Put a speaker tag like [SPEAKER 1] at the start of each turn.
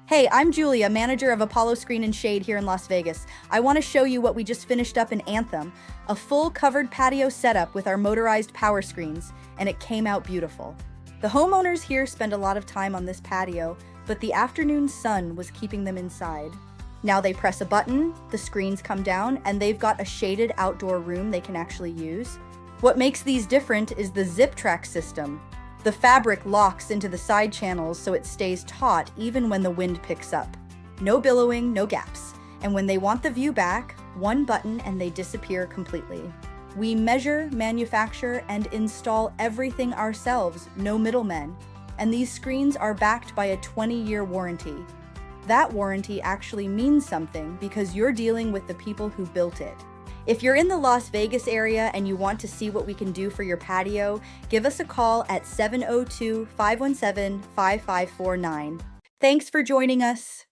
[SPEAKER 1] Hey, I'm Julia, manager of PowerScreen and Shade here in Las Vegas. I want to show you what we just finished up in Anthem, a full covered patio setup with our motorized power screens, and it came out beautiful. The homeowners here spend a lot of time on this patio, but the afternoon sun was keeping them inside. Now they press a button, the screens come down, and they've got a shaded outdoor room they can actually use. What makes these different is the zip track system. The fabric locks into the side channels so it stays taut even when the wind picks up. No billowing, no gaps. And when they want the view back, one button and they disappear completely. We measure, manufacture, and install everything ourselves, no middlemen. And these screens are backed by a 20-year warranty. That warranty actually means something because you're dealing with the people who built it. If you're in the Las Vegas area and you want to see what we can do for your patio, give us a call at 702-517-5549. Thanks for joining us.